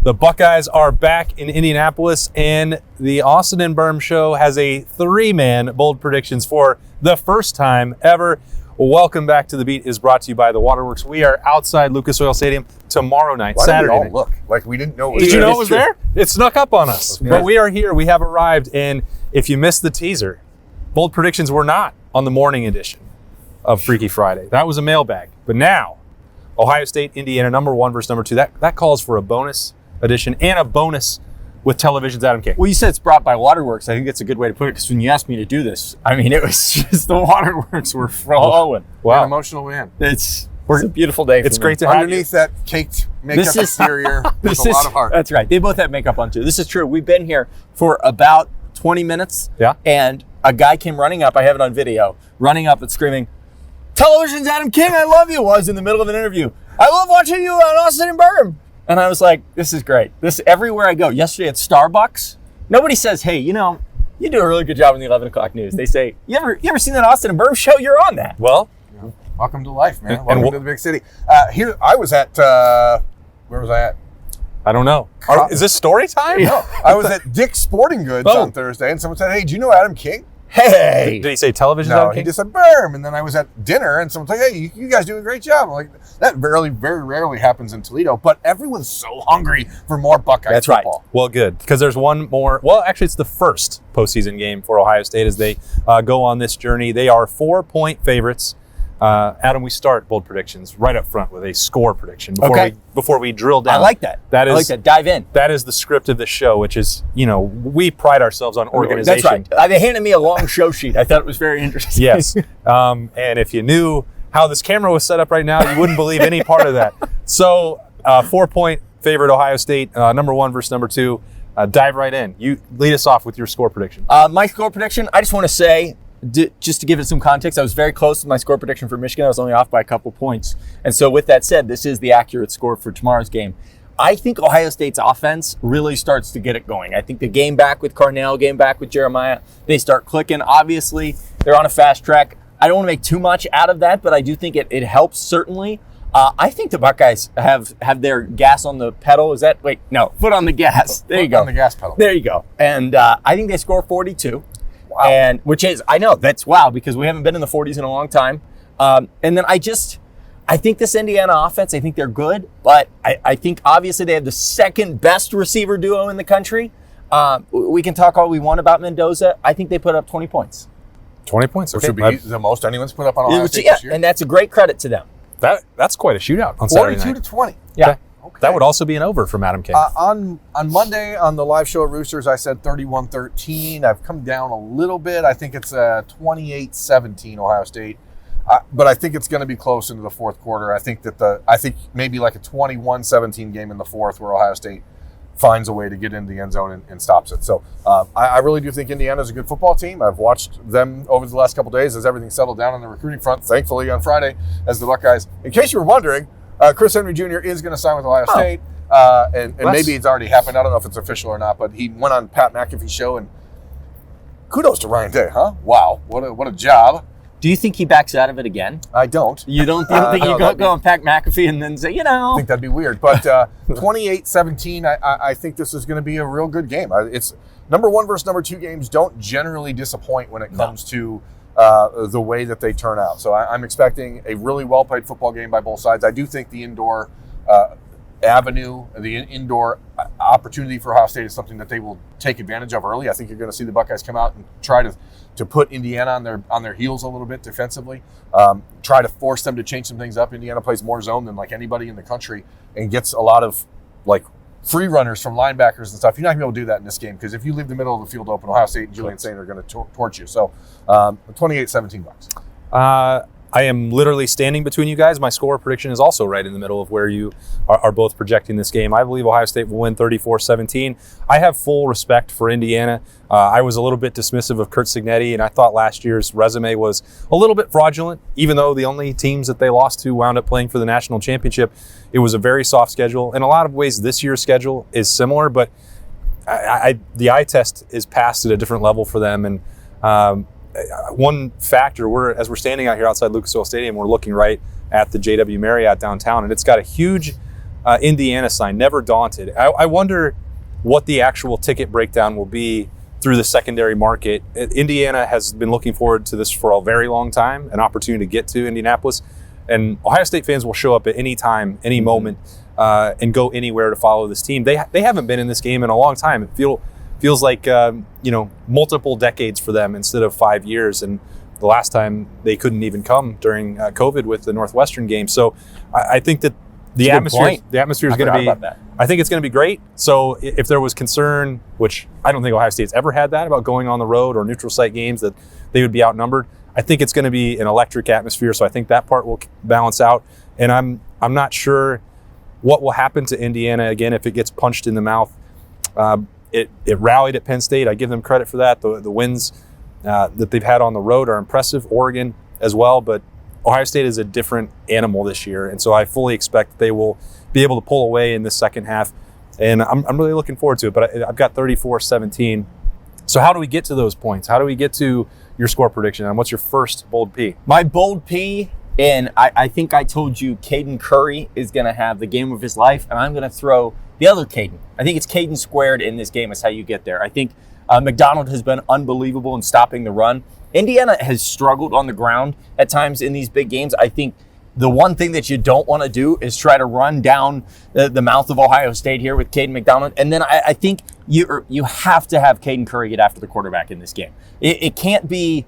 The Buckeyes are back in Indianapolis, and the Austin Birm Show has a 3-man bold predictions for the first time ever. Welcome back to The Beat is brought to you by the Waterworks. We are outside Lucas Oil Stadium tomorrow night, Saturday night. Why did we all look like we didn't know it was Did there? you know it was there? It snuck up on us. But we are here. We have arrived, and if you missed the teaser, bold predictions were not on the morning edition of Freaky Friday. That was a mailbag. But now, Ohio State, Indiana, number 1 versus number 2. That calls for a bonus edition and a bonus with Television's Adam King. Well, you said it's brought by Waterworks. I think that's a good way to put it, because when you asked me to do this, I mean, it was just the Waterworks were flowing. Wow. An emotional man. It's a beautiful day for It's me. great to have Underneath that caked makeup exterior, there's a lot of heart. That's right. They both have makeup on, too. This is true. We've been here for about 20 minutes. Yeah. And a guy came running up. I have it on video. Running up and screaming, "Television's Adam King, I love you." Was in the middle of an interview. "I love watching you on Austin Birm." And I was like, this is great. This everywhere I go. Yesterday at Starbucks, nobody says, "Hey, you know, you do a really good job in the 11 o'clock news." They say, you ever seen that Austin Birm Show? You're on that. Well, welcome to life, man. And Welcome to the big city. Here, I was at, where was I at? I don't know. Is this story time? No, I was at Dick's Sporting Goods on Thursday, and someone said, "Hey, do you know Adam King?" Hey. Did he say Television's No, Adam he King? just said Birm, and then I was at dinner, and someone's like, "Hey, you guys do a great job." I'm like, that very rarely happens in Toledo, but everyone's so hungry for more Buckeyes That's right. football. Well, good, because there's one more. Well, actually, it's the first postseason game for Ohio State as they go on this journey. They are 4-point favorites. Adam, we start bold predictions right up front with a score prediction before we drill down. I like that. I like that. Dive in. That is the script of the show, which is, we pride ourselves on organization. That's right. They handed me a long show sheet. I thought it was very interesting. Yes. And if you knew how this camera was set up right now, you wouldn't believe any part of that. So, 4-point favorite Ohio State, number 1 versus number 2. Dive right in. You lead us off with your score prediction. My score prediction, I just want to say, just to give it some context, I was very close to my score prediction for Michigan. I was only off by a couple points. And so with that said, this is the accurate score for tomorrow's game. I think Ohio State's offense really starts to get it going. I think the game back with Carnell, game back with Jeremiah, they start clicking. Obviously, they're on a fast track. I don't want to make too much out of that, but I do think it helps, certainly. I think the Buckeyes have their gas on the pedal. Foot on the gas. There you go. On the gas pedal. There you go. And I think they score 42. Wow. And which is, I know, that's wow, because we haven't been in the 40s in a long time. And then I think this Indiana offense, I think they're good, but I think obviously they have the second best receiver duo in the country. We can talk all we want about Mendoza. I think they put up 20 points. 20 points. Which Okay. would be the most anyone's put up on Ohio State this year. And that's a great credit to them. That's quite a shootout on Saturday 42 night. to 20. Yeah. Okay. That would also be an over from Adam King. On Monday on the live show at Roosters, I said 31-13. I've come down a little bit. I think it's 28-17 Ohio State. But I think it's going to be close into the fourth quarter. I think maybe like a 21-17 game in the fourth where Ohio State finds a way to get into the end zone and stops it. So I really do think Indiana's a good football team. I've watched them over the last couple of days as everything settled down on the recruiting front, thankfully on Friday, as the Buckeyes. In case you were wondering, Chris Henry Jr. is going to sign with Ohio State. And maybe it's already happened. I don't know if it's official or not, but he went on Pat McAfee's show, and kudos to Ryan Day, huh? Wow, what a job. Do you think he backs out of it again? I don't. You don't think you go and pack McAfee and then say, I think that'd be weird. But 28-17, I think this is going to be a real good game. It's number 1 versus number 2 games don't generally disappoint when it comes to the way that they turn out. So I'm expecting a really well-played football game by both sides. I do think the indoor avenue, the indoor opportunity for Ohio State is something that they will take advantage of early. I think you're going to see the Buckeyes come out and try to put Indiana on their heels a little bit defensively, try to force them to change some things up. Indiana plays more zone than like anybody in the country and gets a lot of like free runners from linebackers and stuff. You're not going to be able to do that in this game because if you leave the middle of the field open, Ohio State and Julian Saint are going to torch you. So 28-17 Bucks. I am literally standing between you guys. My score prediction is also right in the middle of where you are both projecting this game. I believe Ohio State will win 34-17. I have full respect for Indiana. I was a little bit dismissive of Curt Cignetti, and I thought last year's resume was a little bit fraudulent, even though the only teams that they lost to wound up playing for the national championship. It was a very soft schedule. In a lot of ways, this year's schedule is similar, but the eye test is passed at a different level for them. And one factor, as we're standing out here outside Lucas Oil Stadium, we're looking right at the JW Marriott downtown, and it's got a huge Indiana sign, never daunted. I wonder what the actual ticket breakdown will be through the secondary market. Indiana has been looking forward to this for a very long time, an opportunity to get to Indianapolis. And Ohio State fans will show up at any time, any moment, and go anywhere to follow this team. They haven't been in this game in a long time. It feels like multiple decades for them instead of 5 years. And the last time they couldn't even come during COVID with the Northwestern game. So I think that the atmosphere is going to be. I think it's going to be great. So if there was concern, which I don't think Ohio State's ever had that about going on the road or neutral site games, that they would be outnumbered, I think it's going to be an electric atmosphere. So I think that part will balance out. And I'm not sure what will happen to Indiana again if it gets punched in the mouth. It rallied at Penn State. I give them credit for that. The wins that they've had on the road are impressive. Oregon as well, but Ohio State is a different animal this year, and so I fully expect they will be able to pull away in the second half, and I'm really looking forward to it. But I've got 34-17. So how do we get to those points? How do we get to your score prediction? And what's your first bold P? My bold P, and I think I told you Caden Curry is going to have the game of his life, and I'm going to throw the other Caden. I think it's Caden squared in this game is how you get there. I think McDonald has been unbelievable in stopping the run. Indiana has struggled on the ground at times in these big games. I think the one thing that you don't want to do is try to run down the mouth of Ohio State here with Caden McDonald. And then I think you have to have Caden Curry get after the quarterback in this game. It can't be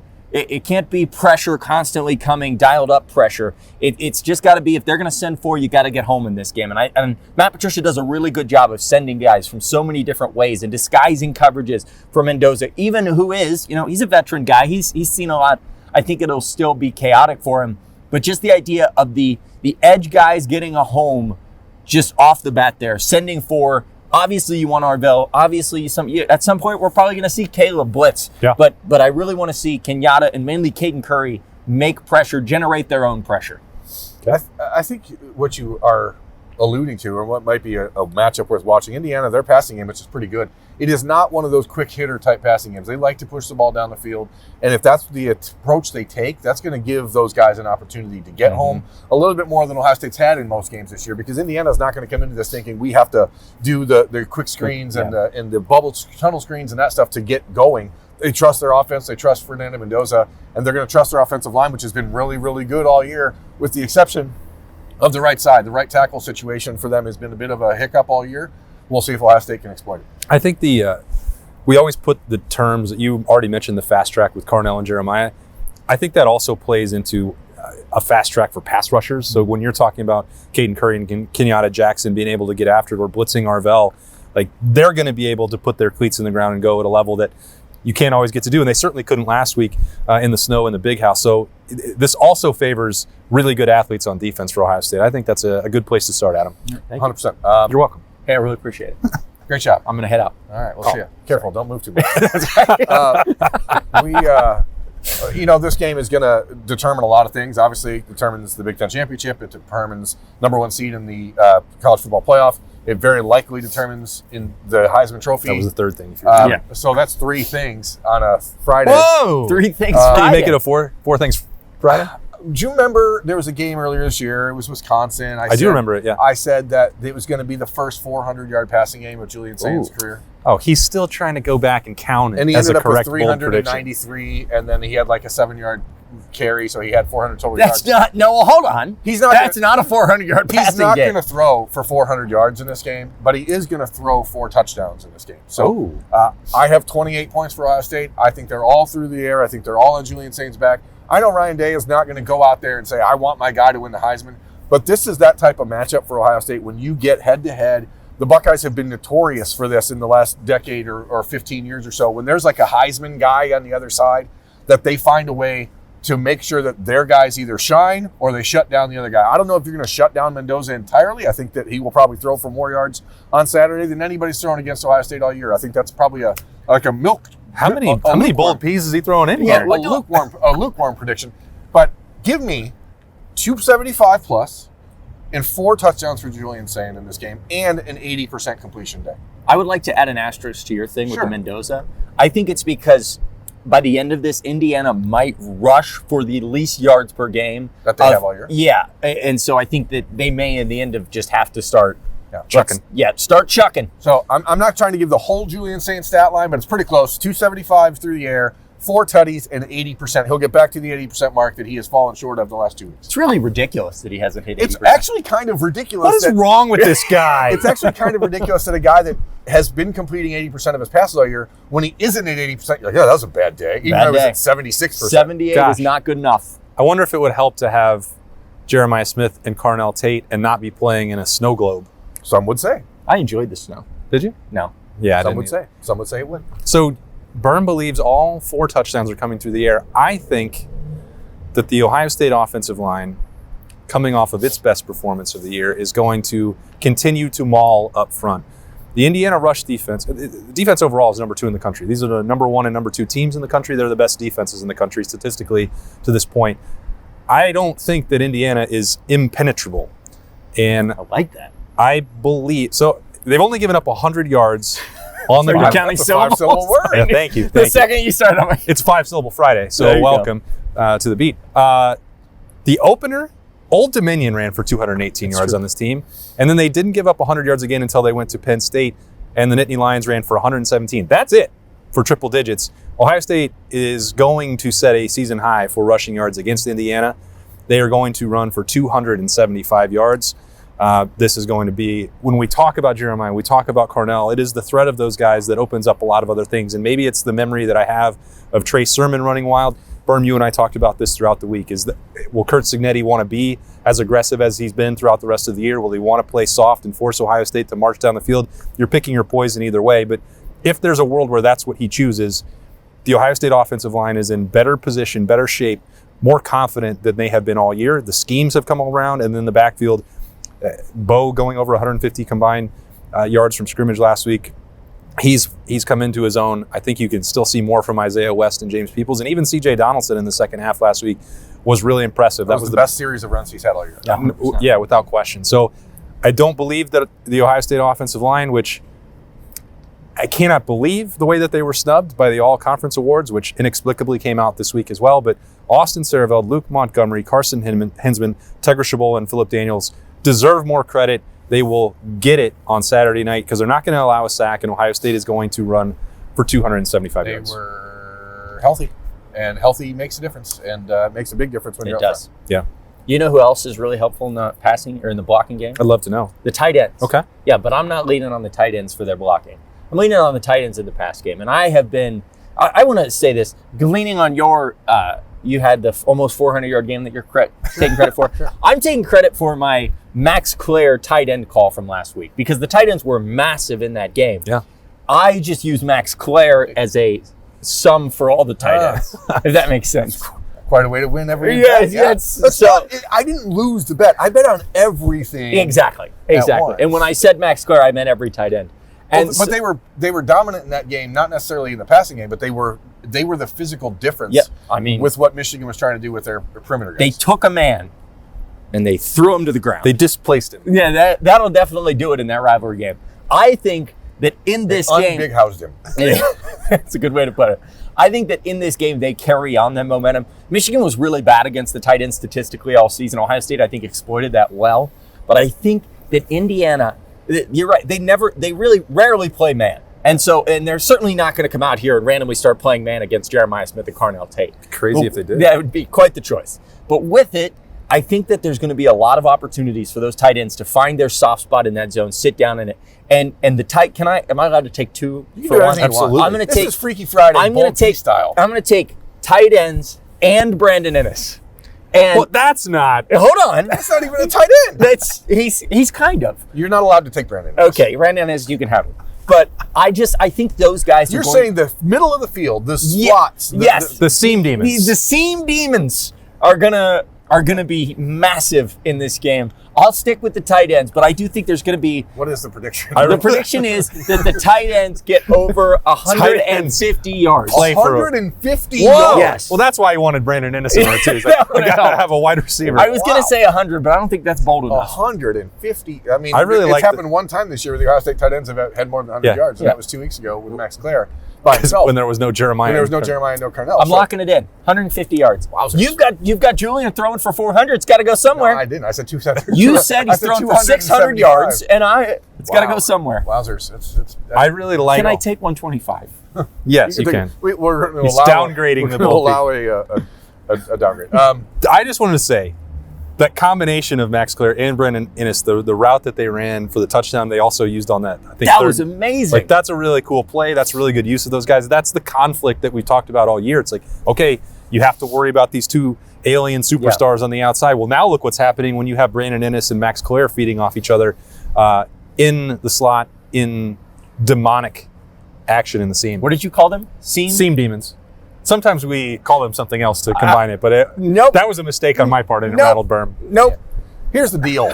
pressure constantly coming, dialed up pressure. It's just got to be, if they're going to send four, you got to get home in this game. And Matt Patricia does a really good job of sending guys from so many different ways and disguising coverages for Mendoza, even who is, he's a veteran guy. He's seen a lot. I think it'll still be chaotic for him. But just the idea of the edge guys getting a home just off the bat there, sending four. Obviously, you want Arvell. Obviously, at some point, we're probably going to see Caleb blitz. Yeah. But I really want to see Kenyatta and mainly Caden Curry make pressure, generate their own pressure. Okay. I think what you are alluding to, or what might be a matchup worth watching, Indiana, their passing game, which is pretty good. It is not one of those quick hitter type passing games. They like to push the ball down the field. And if that's the approach they take, that's going to give those guys an opportunity to get home a little bit more than Ohio State's had in most games this year, because Indiana's not going to come into this thinking we have to do the quick screens and the bubble tunnel screens and that stuff to get going. They trust their offense. They trust Fernando Mendoza, and they're going to trust their offensive line, which has been really, really good all year, with the exception of the right side. The right tackle situation for them has been a bit of a hiccup all year. We'll see if Ohio State can exploit it. I think we always put the terms that you already mentioned, the fast track with Carnell and Jeremiah. I think that also plays into a fast track for pass rushers. So when you're talking about Caden Curry and Kenyatta Jackson being able to get after it, or blitzing Arvell, like, they're going to be able to put their cleats in the ground and go at a level that you can't always get to do. And they certainly couldn't last week in the snow in the Big House. So this also favors really good athletes on defense for Ohio State. I think that's a good place to start, Adam. 100%. You're welcome. Hey, I really appreciate it. Great job. I'm going to head out. All right, we'll see you. Careful, don't move too much. This game is going to determine a lot of things. Obviously, it determines the Big Ten championship. It determines number one seed in the college football playoff. It very likely determines in the Heisman Trophy. That was the third thing. So that's three things on a Friday. Whoa! 3 things Can Friday. you make it a four things Friday? Do you remember there was a game earlier this year? It was Wisconsin. I do remember it, yeah. I said that it was going to be the first 400-yard passing game of Julian Saint's career. Oh, he's still trying to go back and count it and he as ended a up with correct bold prediction. 393, and then he had like a 7-yard carry, so he had 400 total yards. Hold on. That's not a 400-yard passing game. He's not going to throw for 400 yards in this game, but he is going to throw 4 touchdowns in this game. So I have 28 points for Ohio State. I think they're all through the air. I think they're all on Julian Saint's back. I know Ryan Day is not going to go out there and say, I want my guy to win the Heisman, but this is that type of matchup for Ohio State when you get head-to-head. The Buckeyes have been notorious for this in the last decade or 15 years or so. When there's like a Heisman guy on the other side, that they find a way to make sure that their guys either shine or they shut down the other guy. I don't know if you're going to shut down Mendoza entirely. I think that he will probably throw for more yards on Saturday than anybody's thrown against Ohio State all year. I think that's probably a milk. How many bold peas is he throwing in here? A lukewarm prediction. But give me 275 plus and 4 touchdowns for Julian Saint in this game and an 80% completion day. I would like to add an asterisk to your thing with the Mendoza. I think it's because by the end of this, Indiana might rush for the least yards per game that they have all year. Yeah, and so I think that they may, in the end, of just have to start chucking. Start chucking. So I'm not trying to give the whole Julian Saint stat line, but it's pretty close. 275 through the air, 4 tutties, and 80%. He'll get back to the 80% mark that he has fallen short of the last 2 weeks. It's really ridiculous that he hasn't hit 80%. It's actually kind of ridiculous. What is wrong with this guy? It's actually kind of ridiculous that a guy that has been completing 80% of his passes all year, when he isn't at 80%, you're like, yeah, that was a bad day. Even though it was at 76%. 78 Gosh. is not good enough. I wonder if it would help to have Jeremiah Smith and Carnell Tate and not be playing in a snow globe. Some would say. I enjoyed the snow. Did you? No. Yeah, I Some didn't would either. say. Some would say it would. So Birm believes all 4 touchdowns are coming through the air. I think that the Ohio State offensive line, coming off of its best performance of the year, is going to continue to maul up front. The Indiana rush defense, defense overall is number 2 in the country. These are the number 1 and number 2 teams in the country. They're the best defenses in the country statistically to this point. I don't think that Indiana is impenetrable. And I like that. I believe, so they've only given up 100 yards on the You're ground. counting That's a 5-syllable word. Yeah, thank you. The Thank you. second you start, I'm like, It's 5-syllable Friday, so There you welcome to the beat. The opener, Old Dominion ran for 218 yards on this team, and then they didn't give up 100 yards again until they went to Penn State, and the Nittany Lions ran for 117. That's it for triple digits. Ohio State is going to set a season high for rushing yards against Indiana. They are going to run for 275 yards. This is going to be, when we talk about Jeremiah, we talk about Carnell, it is the threat of those guys that opens up a lot of other things. And maybe it's the memory that I have of Trey Sermon running wild. Birm, you and I talked about this throughout the week. Is that, will Kurt Cignetti want to be as aggressive as he's been throughout the rest of the year? Will he want to play soft and force Ohio State to march down the field? You're picking your poison either way. But if there's a world where that's what he chooses, the Ohio State offensive line is in better position, better shape, more confident than they have been all year. The schemes have come around, and then the backfield, Bo going over 150 combined yards from scrimmage last week. He's come into his own. I think you can still see more from Isaiah West and James Peoples, and even C.J. Donaldson in the second half last week was really impressive. That was the best series of runs he's had all year. Yeah, 100%. Yeah, without question. So I don't believe that the Ohio State offensive line, which I cannot believe the way that they were snubbed by the All-Conference Awards, which inexplicably came out this week as well. But Austin Sareveld, Luke Montgomery, Carson Hinsman, Tegra Shabola, and Phillip Daniels deserve more credit. They will get it on Saturday night because they're not going to allow a sack, and Ohio State is going to run for 275 yards. They were healthy, and healthy makes a difference, and makes a big difference when you're It up does. front. Yeah. You know who else is really helpful in the passing or in the blocking game? I'd love to know. The tight ends. Okay. Yeah, but I'm not leaning on the tight ends for their blocking. I'm leaning on the tight ends in the pass game. And I have been, I want to say this, leaning on your, you had the almost 400-yard game that you're taking credit for. Sure. I'm taking credit for my Max Clare tight end call from last week because the tight ends were massive in that game. Yeah. I just use Max Clare as a sum for all the tight ends, if that makes sense. Quite a way to win every Yes, bet. yes. That's So- not, I didn't lose the bet. I bet on everything. Exactly. once. And when I said Max Clare, I meant every tight end. And But they were dominant in that game, not necessarily in the passing game, but they were the physical difference. Yeah, I mean, with what Michigan was trying to do with their perimeter guys. they took a man and they threw him to the ground. They displaced him. Yeah, that'll definitely do it in that rivalry game. I think that in this game, Big housed him. that's a good way to put it. I think that in this game they carry on that momentum. Michigan was really bad against the tight end statistically all season. Ohio State, I think, exploited that well. But I think that Indiana, you're right. They really rarely play man. And they're certainly not going to come out here and randomly start playing man against Jeremiah Smith and Carnell Tate. Crazy if they did. That would be quite the choice. But with it, I think that there's going to be a lot of opportunities for those tight ends to find their soft spot in that zone, sit down in it. And the tight, am I allowed to take two You can for do one? anything you want. Absolutely. I'm going to This take is Freaky Friday. I'm going to take style. I'm going to take tight ends and Brandon Ennis. And Well, that's not. hold on, That's not even a tight end. he's kind of You're not allowed to take Brandon. okay. Brandon Ennis, you can have him. But I think those guys. You're are going, saying the middle of the field, the slots. yes. The seam demons. the seam demons are gonna be massive in this game. I'll stick with the tight ends, but I do think there's going to be. What is the prediction? The prediction is that the tight ends get over 150 yards. Play for 150 Whoa. yards. Yes. Well, that's why he wanted Brandon Ennis in there too. He's like, That would I got to help. have a wide receiver. I was going Wow. to say 100, but I don't think that's bold enough. 150. I mean, I really it's like happened one time this year where the Ohio State tight ends have had more than 100 Yeah. yards, and Yeah. that was 2 weeks ago with Max Clare. by himself. When there was no Jeremiah. When there was no Jeremiah, no Carnell. I'm locking it in. 150 yards. Wowzers. You've got Julian throwing for 400. It's got to go somewhere. No, I didn't. I said 200. You said he's throwing for 600 yards, and it's got to go somewhere. Wowzers. I really like. Can I take 125? Yes, you can. We're going to He's allow downgrading the we'll ball. allow a downgrade. I just wanted to say that combination of Max Clare and Brennan Innes, the route that they ran for the touchdown, they also used on that. I think That was amazing. Like, that's a really cool play. That's really good use of those guys. That's the conflict that we talked about all year. It's like, okay, you have to worry about these two alien superstars on the outside. Well, now look what's happening when you have Brandon Innes and Max Clare feeding off each other in the slot in demonic action in the seam. What did you call them? Seam demons. Sometimes we call them something else to combine it, but Nope. that was a mistake on my part, and it Nope. rattled Birm. Nope. Here's the deal.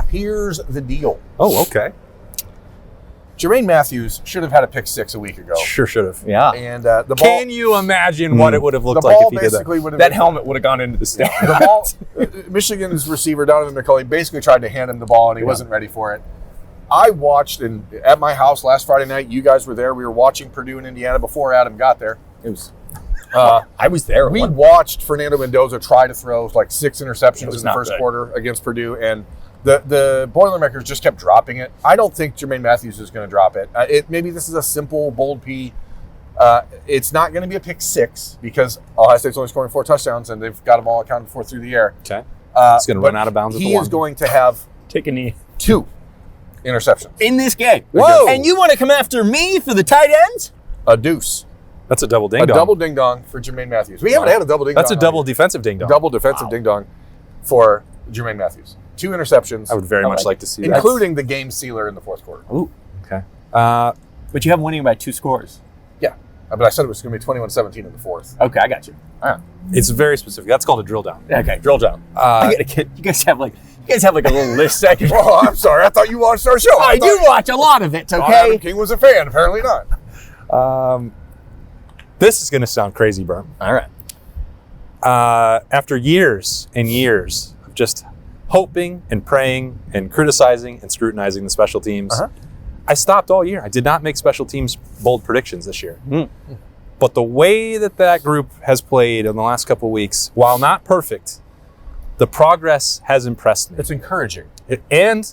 Here's the deal. Oh, okay. Jermaine Matthews should have had a pick six a week ago. Sure should have. Yeah. And the ball. Can you imagine what it would have The looked like ball if he did that? basically would have That helmet would have gone into the stand. The ball. Michigan's receiver Donovan McCulley basically tried to hand him the ball, and he wasn't ready for it. I watched at my house last Friday night. You guys were there. We were watching Purdue and Indiana before Adam got there. It was. I was there. We watched Fernando Mendoza try to throw like 6 interceptions in the not first good. quarter against Purdue, and the Boilermakers just kept dropping it. I don't think Jermaine Matthews is going to drop it. Maybe this is a simple bold P. It's not going to be a pick six because Ohio State's only scoring 4 touchdowns, and they've got them all accounted for through the air. Okay. It's going to run out of bounds at the He one. is going to have Take a knee. 2 interceptions. In this game. Whoa. And you want to come after me for the tight ends? A deuce. That's a double A ding-dong. double ding-dong for Jermaine Matthews. We haven't had a double ding-dong. That's a double defensive ding-dong. Double defensive ding-dong for Jermaine Matthews. 2 interceptions. I would very much like to see that. including the game sealer in the fourth quarter. Ooh. Okay. But you have winning by 2 scores. Yeah. But I said it was going to be 21-17 in the fourth. Okay, I got you. All right. It's very specific. That's called a drill down. Okay, drill down. I gotta get, you guys have like a little list second. Oh, I'm sorry. I thought you watched our show. I do watch a lot of it, Thought Adam okay? King was a fan. Apparently not. This is going to sound crazy, Birm. All right. After years and years of just hoping and praying and criticizing and scrutinizing the special teams, I stopped all year. I did not make special teams bold predictions this year. But the way that group has played in the last couple of weeks, while not perfect, the progress has impressed me. It's encouraging. And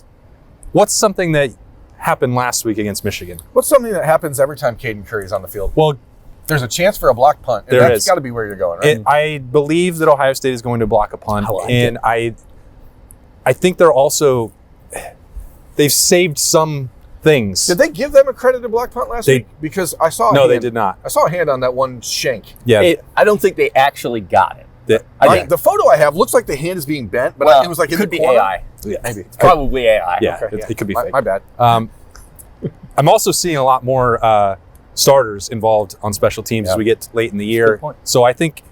what's something that happened last week against Michigan? What's something that happens every time Caden Curry's on the field? Well, There's a chance for a block punt. And There that's is. got to be where you're going, right? I believe that Ohio State is going to block a punt. I like and I think they've saved some things. Did they give them a credited block punt last week? Because I saw a No, hand. they did not. I saw a hand on that one shank. Yeah. I don't think they actually got it. The photo I have looks like the hand is being bent, but Well, it was like in could the be corner. AI. Maybe. It's probably AI. Yeah, Okay, it could be my, fake. my bad. I'm also seeing a lot more starters involved on special teams as we get late in the year. good point. So I think,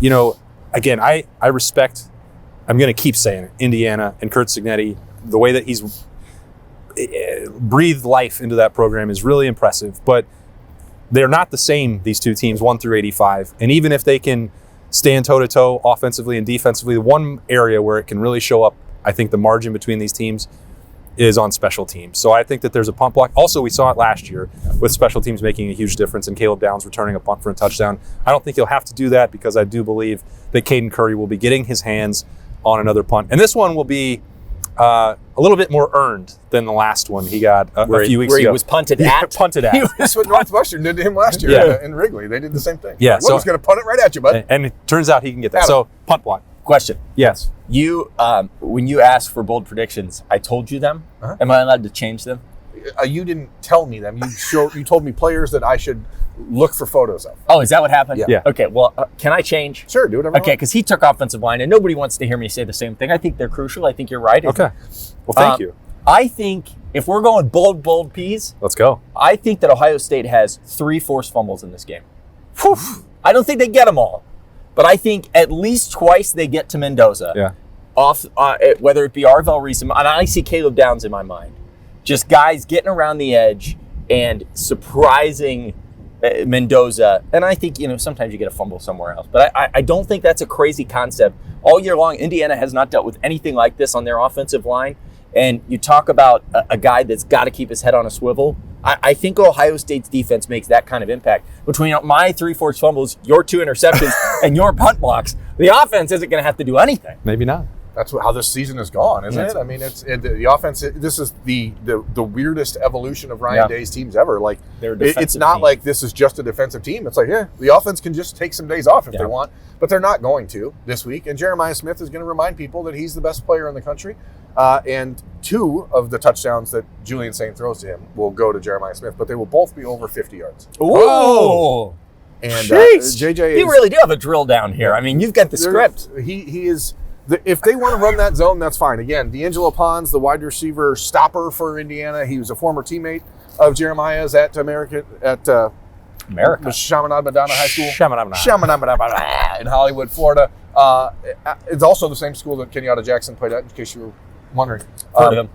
again, I respect, I'm going to keep saying it, Indiana and Kurt Signetti, the way that he's breathed life into that program is really impressive. But they're not the same, these two teams, 1 through 85. And even if they can stand toe-to-toe offensively and defensively, the one area where it can really show up, I think the margin between these teams is on special teams. So I think that there's a punt block. Also, we saw it last year with special teams making a huge difference and Caleb Downs returning a punt for a touchdown. I don't think he'll have to do that because I do believe that Caden Curry will be getting his hands on another punt. And this one will be a little bit more earned than the last one he got a few weeks where ago. he was punted Yeah, at. punted at. That's what Northwestern did to him last year Yeah. in Wrigley. They did the same thing. Yeah, One so- was going to punt it right at you, bud. And it turns out he can get that. Adam. So, punt block. Question. Yes. You, when you asked for bold predictions, I told you them. Am I allowed to change them? You didn't tell me them. You told me players that I should look for photos of. Oh, is that what happened? Yeah. Okay, well, can I change? Sure, do whatever. Okay, because he took offensive line, and nobody wants to hear me say the same thing. I think they're crucial. I think you're right. Okay. Well, thank you. I think if we're going bold peas, Let's go. I think that Ohio State has 3 forced fumbles in this game. Whew. I don't think they get them all, but I think at least twice they get to Mendoza. Yeah. Off, whether it be Arvell Reese, and I see Caleb Downs in my mind. Just guys getting around the edge and surprising Mendoza. And I think, sometimes you get a fumble somewhere else. But I don't think that's a crazy concept. All year long, Indiana has not dealt with anything like this on their offensive line. And you talk about a guy that's got to keep his head on a swivel. I think Ohio State's defense makes that kind of impact. Between my 3 forced fumbles, your 2 interceptions, and your punt blocks, the offense isn't going to have to do anything. Maybe not. That's how this season has gone, isn't it? I mean, the offense. This is the weirdest evolution of Ryan Day's teams ever. Like, it's not team. like this is just a defensive team. It's like, the offense can just take some days off if they want, but they're not going to this week. And Jeremiah Smith is going to remind people that he's the best player in the country. And 2 of the touchdowns that Julian Saint throws to him will go to Jeremiah Smith, but they will both be over 50 yards. Whoa! And JJ, you really do have a drill down here. I mean, you've got the script. He is. If they want to run that zone, that's fine. Again, D'Angelo Pons, the wide receiver stopper for Indiana, he was a former teammate of Jeremiah's at Chaminade Madonna High School. Chaminade in Hollywood, Florida. It's also the same school that Kenyatta Jackson played at, in case you were wondering. Heard of him.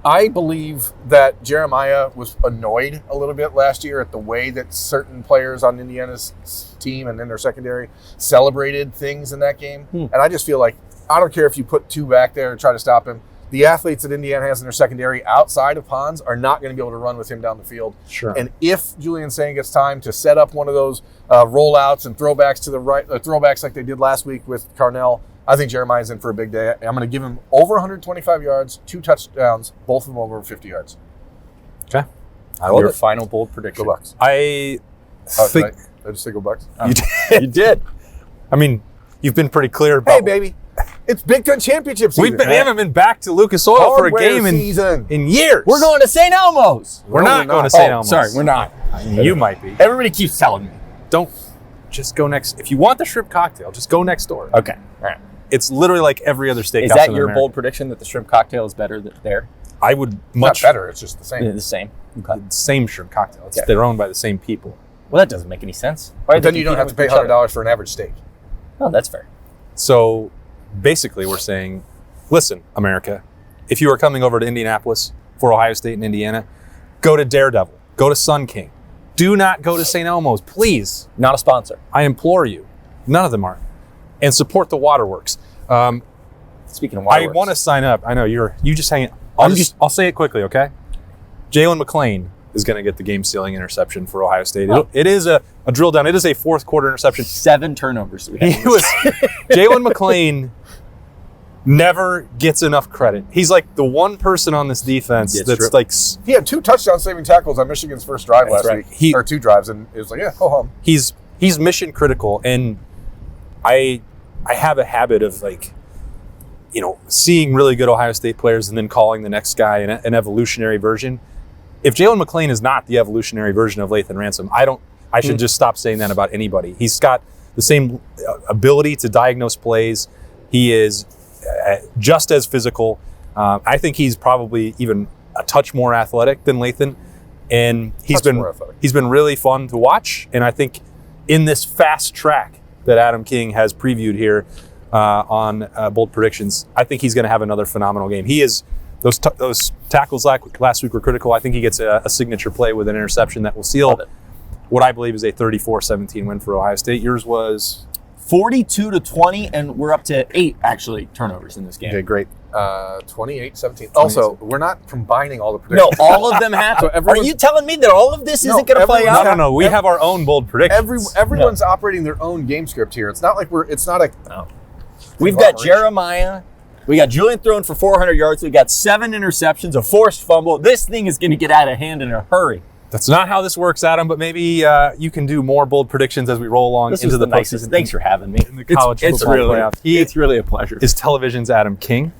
I believe that Jeremiah was annoyed a little bit last year at the way that certain players on Indiana's team and in their secondary celebrated things in that game. And I just feel like, I don't care if you put 2 back there and try to stop him. The athletes that Indiana has in their secondary outside of Pons are not going to be able to run with him down the field. Sure. And if Julian Saint gets time to set up one of those rollouts and throwbacks to the right, throwbacks like they did last week with Carnell, I think Jeremiah's in for a big day. I'm going to give him over 125 yards, 2 touchdowns, both of them over 50 yards. Okay. Your final bold prediction. Go Bucks. I think... Did I just say go Bucks? You did. I mean, you've been pretty clear about... Hey, baby. It's Big Ten championship season. We haven't been back to Lucas Oil for a game in years. We're going to St. Elmo's. We're not going to St. Elmo's. Sorry, we're not. You might be. Everybody keeps telling me. Don't just go next. If you want the shrimp cocktail, just go next door. Okay. All right. It's literally like every other steakhouse. Is that in your America. bold prediction that the shrimp cocktail is better there? I would Much better. It's just the same. The same. Okay. The same shrimp cocktail. They're owned by the same people. Well, that doesn't make any sense. Why But then you don't have to pay $100 for an average steak. Oh, that's fair. So basically we're saying, listen, America, if you are coming over to Indianapolis for Ohio State and Indiana, go to Daredevil, go to Sun King. Do not go to St. Elmo's, please. Not a sponsor. I implore you. None of them are. And support the Waterworks. Speaking of Waterworks. I want to sign up. I know you just hang it. I'll say it quickly, okay? Jalen McClain is going to get the game-sealing interception for Ohio State. It is a drill down. It is a fourth quarter interception. 7 turnovers. Jalen McClain never gets enough credit. He's like the one person on this defense that's like... He had 2 touchdown-saving tackles on Michigan's first drive last week. Or 2 drives, and it was like, go home. He's mission critical, and I have a habit of seeing really good Ohio State players and then calling the next guy an evolutionary version. If Jalen McClain is not the evolutionary version of Lathan Ransom, I should just stop saying that about anybody. He's got the same ability to diagnose plays. He is just as physical. I think he's probably even a touch more athletic than Lathan, and he's been really fun to watch. And I think in this fast track that Adam King has previewed here on Bold Predictions, I think he's going to have another phenomenal game. He is those tackles last week were critical. I think he gets a signature play with an interception that will seal what I believe is a 34-17 win for Ohio State. Yours was 42-20, and we're up to 8 actually turnovers in this game. okay. Great. 28-17. Also, we're not combining all the predictions. No, all of them happen. Are you telling me that all of this isn't going to play out? No. We have our own bold predictions. Everyone's operating their own game script here. It's not like We've got Jeremiah. We got Julian throwing for 400 yards. We got 7 interceptions, a forced fumble. This thing is going to get out of hand in a hurry. That's not how this works, Adam, but maybe you can do more bold predictions as we roll along into the postseason. Thanks for having me. In the college football playoffs. It's really a pleasure. Is television's Adam King.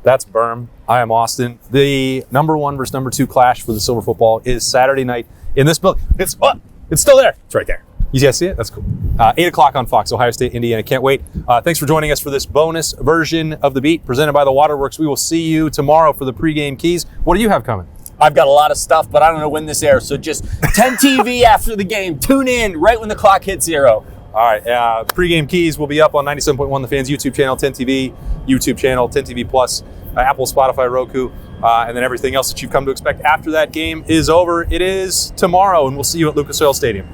That's Birm. I am Austin. The number 1 versus number 2 clash for the Silver Football is Saturday night in this building. It's still there. It's right there. You guys see it? That's cool. 8 o'clock on Fox, Ohio State, Indiana. Can't wait. Thanks for joining us for this bonus version of The Beat presented by the Waterworks. We will see you tomorrow for the pregame keys. What do you have coming? I've got a lot of stuff, but I don't know when this airs. So just 10 TV after the game. Tune in right when the clock hits 0. All right. Pregame keys will be up on 97.1 The Fan's YouTube channel, 10 TV, YouTube channel, 10 TV Plus, Apple, Spotify, Roku, and then everything else that you've come to expect after that game is over. It is tomorrow, and we'll see you at Lucas Oil Stadium.